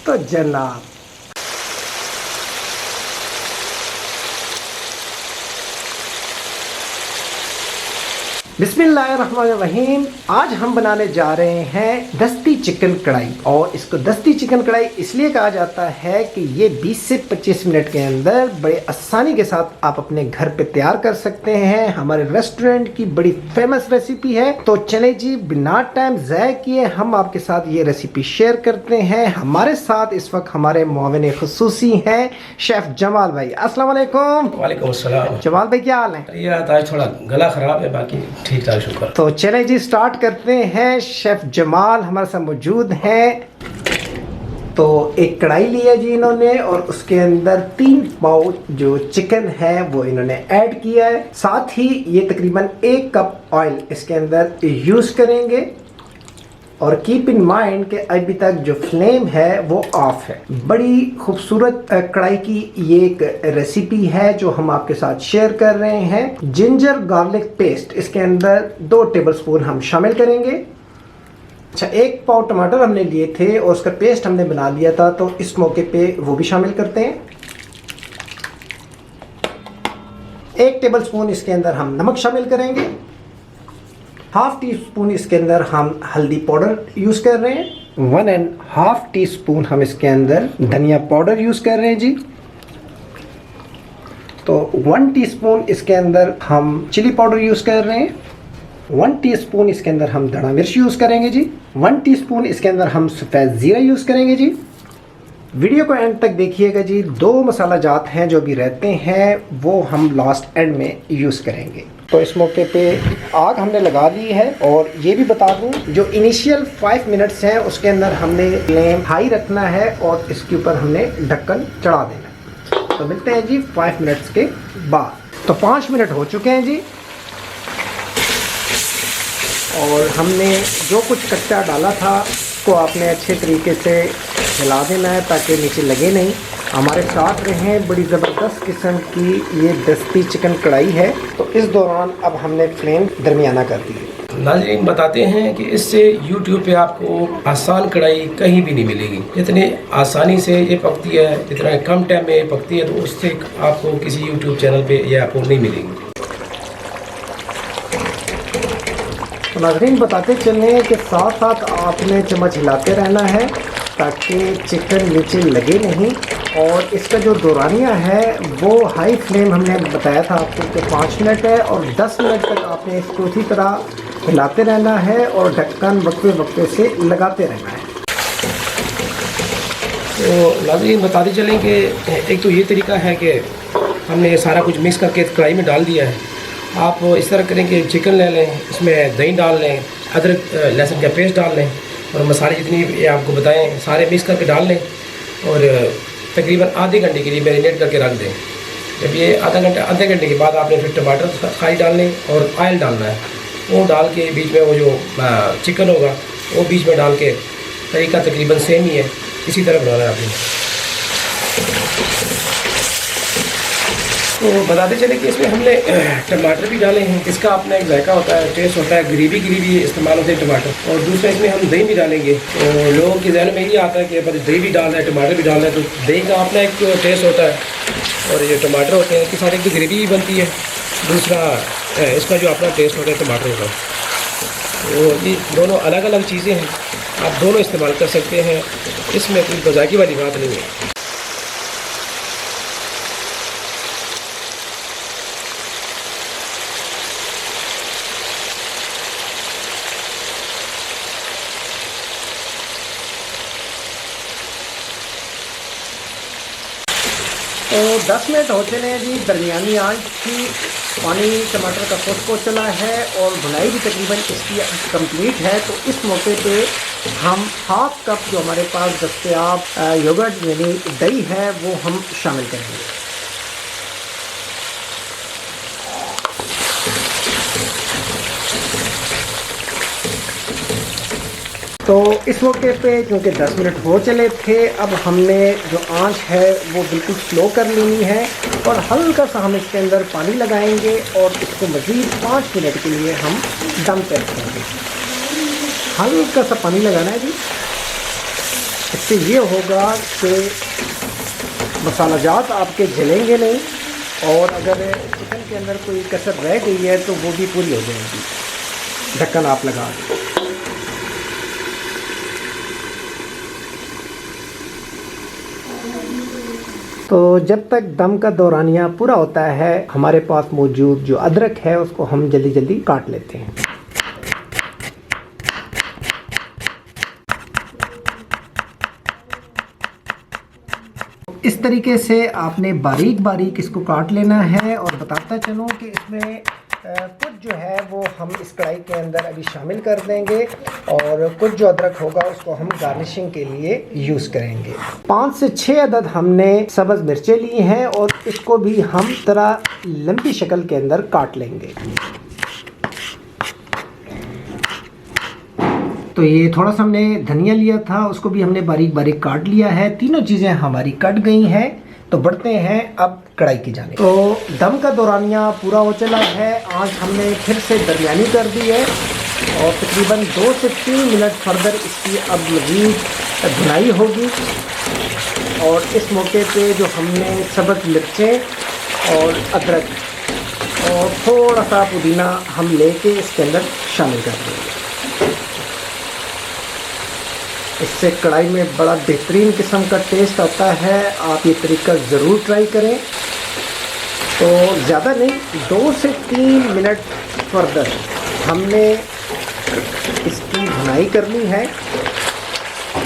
तो जनाब बिस्मिल्लाहिर्रहमानिर्रहीम। आज हम बनाने जा रहे हैं दस्ती चिकन कढ़ाई। और इसको दस्ती चिकन कढ़ाई इसलिए कहा जाता है कि ये 20 से 25 मिनट के अंदर बड़े आसानी के साथ आप अपने घर पे तैयार कर सकते हैं। हमारे रेस्टोरेंट की बड़ी फेमस रेसिपी है। तो चले जी, बिना टाइम ज़ाय किए हम आपके साथ ये रेसिपी शेयर करते हैं। हमारे साथ इस वक्त हमारे मुआविन खुसूसी हैं शेफ जमाल भाई। अस्सलाम वालेकुम। वालेकुम अस्सलाम। जमाल भाई क्या हाल है? यार आज थोड़ा गला खराब है, बाकी ठीक ठाक शुक्र। तो चले जी स्टार्ट करते हैं। शेफ जमाल हमारे साथ मौजूद हैं। तो एक कढ़ाई ली है जी इन्होंने और उसके अंदर 3 पाउच जो चिकन है वो इन्होंने ऐड किया है। साथ ही ये तकरीबन 1 कप ऑयल इसके अंदर यूज करेंगे। और कीप इन माइंड कि अभी तक जो फ्लेम है वो ऑफ है। बड़ी खूबसूरत कढ़ाई की ये एक रेसिपी है जो हम आपके साथ शेयर कर रहे हैं। जिंजर गार्लिक पेस्ट इसके अंदर 2 टेबलस्पून हम शामिल करेंगे। अच्छा, 1 पाव टमाटर हमने लिए थे और उसका पेस्ट हमने बना लिया था, तो इस मौके पे वो भी शामिल करते हैं। 1 टेबलस्पून इसके अंदर हम नमक शामिल करेंगे। ½ टीस्पून इसके अंदर हम हल्दी पाउडर यूज कर रहे हैं। 1½ टीस्पून हम इसके अंदर धनिया पाउडर यूज कर रहे हैं जी। तो 1 टीस्पून इसके अंदर हम चिली पाउडर यूज कर रहे हैं। 1 टीस्पून इसके अंदर हम धना मिर्च यूज करेंगे जी। 1 टीस्पून इसके अंदर हम सफ़ेद जीरा यूज करेंगे जी। वीडियो को एंड तक देखिएगा जी। 2 मसाला जात हैं जो भी रहते हैं वो हम लास्ट एंड में यूज करेंगे। तो इस मौके पे आग हमने लगा दी है। और ये भी बता दूं, जो इनिशियल 5 मिनट्स हैं उसके अंदर हमने फ्लेम हाई रखना है और इसके ऊपर हमने ढक्कन चढ़ा देना है। तो मिलते हैं जी 5 मिनट्स के बाद। तो 5 मिनट हो चुके हैं जी। और हमने जो कुछ कच्चा डाला था उसको आपने अच्छे तरीके से हिला देना है ताकि नीचे लगे नहीं। हमारे साथ रहें। बड़ी ज़बरदस्त किस्म की ये दस्ती चिकन कढ़ाई है। तो इस दौरान अब हमने फ्लेम दरमियाना कर दी। नाज़रीन बताते हैं कि इससे YouTube पे आपको आसान कढ़ाई कहीं भी नहीं मिलेगी। जितनी आसानी से ये पकती है, जितना कम टाइम में ये पकती है, तो उससे आपको किसी YouTube चैनल पे ये आपको नहीं मिलेगी। तो नाज़रीन बताते चलें कि साथ साथ आपने चम्मच हिलाते रहना है ताकि चिकन नीचे लगे नहीं। और इसका जो दौरानिया है वो हाई फ्लेम हमने बताया था आपको कि 5 मिनट है। और 10 मिनट तक आपने इसको इसी तरह हिलाते रहना है और ढक्कन वक्फे वक्फे से लगाते रहना है। तो नाज़रीन बताते चलें कि एक तो ये तरीका है कि हमने सारा कुछ मिक्स करके कढ़ाई में डाल दिया है। आप इस तरह करें कि चिकन ले लें, इसमें दही डाल लें, अदरक लहसुन का पेस्ट डाल लें और मसाले जितनी ये आपको बताएं सारे मिक्स करके डाल लें और तकरीबन आधे घंटे के लिए मैरिनेट करके रख दें। जब ये आधे घंटे के बाद आपने फिर टमाटर फ्राई डालने और ऑयल डालना है। वो डाल के बीच में वो जो चिकन होगा वो बीच में डाल के, तरीका तकरीबन सेम ही है, इसी तरह बनाना है आपने। तो बताते चले कि इसमें हमने टमाटर भी डाले हैं। इसका अपना एक जायका होता है, टेस्ट होता है, ग्रेवी इस्तेमाल होते हैं टमाटर। और दूसरा इसमें हम दही भी डालेंगे। तो लोगों के जहन में यही आता है कि बस दही भी डालना है, टमाटर भी डालना है। तो दही का अपना एक टेस्ट होता है और ये टमाटर होते हैं कि साथ एक तो ग्रेवी भी बनती है, दूसरा इसका जो अपना टेस्ट होता है टमाटर का। तो ये दोनों अलग अलग चीज़ें हैं, आप दोनों इस्तेमाल कर सकते हैं। इसमें कोई बजाकी वाली बात नहीं है। तो 10 मिनट हो चले हैं जी। दरमियानी आंच की पानी टमाटर का खुशको चला है और भुनाई भी तकरीबन इसकी कंप्लीट है। तो इस मौके पे हम ½ कप जो हमारे पास दस्तयाब योगर्ट यानी दही है वो हम शामिल करेंगे। तो इस मौके पे क्योंकि 10 मिनट हो चले थे, अब हमने जो आंच है वो बिल्कुल स्लो कर लेनी है और हल्का सा हम इसके अंदर पानी लगाएंगे और इसको मज़ीद 5 मिनट के लिए हम दम पे रखेंगे। हल्का सा पानी लगाना है जी। इससे ये होगा कि मसाला जात आपके जलेंगे नहीं, और अगर चिकन के अंदर कोई कसर रह गई है तो वो भी पूरी हो जाएगी। ढक्कन आप लगा दें। तो जब तक दम का दौरानिया पूरा होता है, हमारे पास मौजूद जो अदरक है उसको हम जल्दी जल्दी काट लेते हैं। इस तरीके से आपने बारीक बारीक इसको काट लेना है। और बताता चलूँ कि इसमें कुछ जो है वो हम इस कढ़ाई के अंदर अभी शामिल कर देंगे, और कुछ जो अदरक होगा उसको हम गार्निशिंग के लिए यूज़ करेंगे। 5 से 6 अदद हमने सब्ज़ मिर्चें ली हैं, और इसको भी हम तरह लंबी शक्ल के अंदर काट लेंगे। तो ये थोड़ा सा हमने धनिया लिया था, उसको भी हमने बारीक बारीक काट लिया है। तीनों चीज़ें हमारी कट गई हैं। तो बढ़ते हैं अब कढ़ाई की जाने। तो दम का दौरानिया पूरा हो चला है। आँच हमने फिर से दरमियानी कर दी है, और तकरीबन 2 से 3 मिनट फर्दर इसकी अब मज़ीद भुनाई होगी। और इस मौके पे जो हमने सब्ज़ मिर्चें और अदरक और थोड़ा सा पुदीना हम लेके इसके अंदर शामिल कर देंगे। इससे कढ़ाई में बड़ा बेहतरीन किस्म का टेस्ट आता है। आप ये तरीका ज़रूर ट्राई करें। तो ज़्यादा नहीं, 2 से 3 मिनट फर्दर हमने इसकी भुनाई करनी है।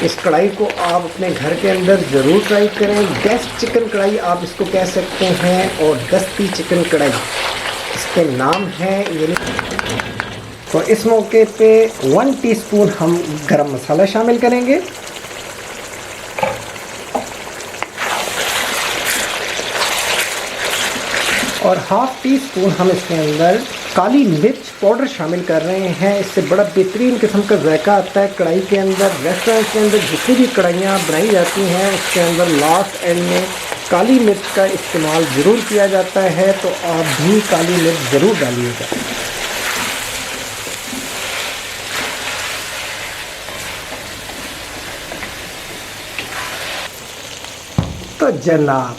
इस कढ़ाई को आप अपने घर के अंदर ज़रूर ट्राई करें। बेस्ट चिकन कढ़ाई आप इसको कह सकते हैं, और दस्ती चिकन कढ़ाई इसके नाम है। तो इस मौके पे 1 टीस्पून हम गरम मसाला शामिल करेंगे, और ½ टीस्पून हम इसके अंदर काली मिर्च पाउडर शामिल कर रहे हैं। इससे बड़ा बेहतरीन किस्म का जायका आता है कढ़ाई के अंदर। रेस्टोरेंट के अंदर जितनी भी कढ़ाइयाँ बनाई जाती हैं उसके अंदर लास्ट एंड में काली मिर्च का इस्तेमाल ज़रूर किया जाता है। तो आप भी काली मिर्च ज़रूर डालिएगा। तो जनाब,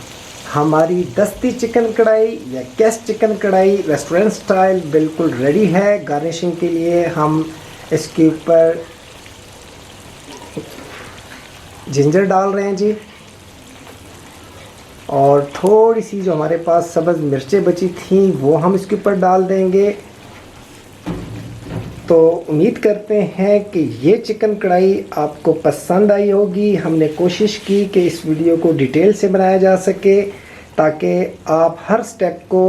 हमारी दस्ती चिकन कढ़ाई या गैस चिकन कढ़ाई रेस्टोरेंट स्टाइल बिल्कुल रेडी है। गार्निशिंग के लिए हम इसके ऊपर जिंजर डाल रहे हैं जी, और थोड़ी सी जो हमारे पास सब्ज़ मिर्चें बची थी वो हम इसके ऊपर डाल देंगे। तो उम्मीद करते हैं कि ये चिकन कढ़ाई आपको पसंद आई होगी। हमने कोशिश की कि इस वीडियो को डिटेल से बनाया जा सके, ताकि आप हर स्टेप को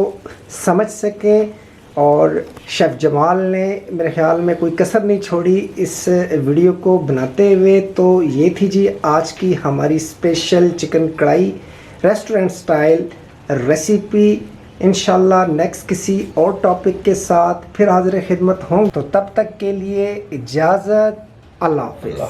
समझ सकें। और शेफ़ जमाल ने मेरे ख़्याल में कोई कसर नहीं छोड़ी इस वीडियो को बनाते हुए। तो ये थी जी आज की हमारी स्पेशल चिकन कढ़ाई रेस्टोरेंट स्टाइल रेसिपी। इंशाल्लाह नेक्स्ट किसी और टॉपिक के साथ फिर हाज़िर खिदमत होंगे। तो तब तक के लिए इजाज़त। अल्लाह हाफ़िज़।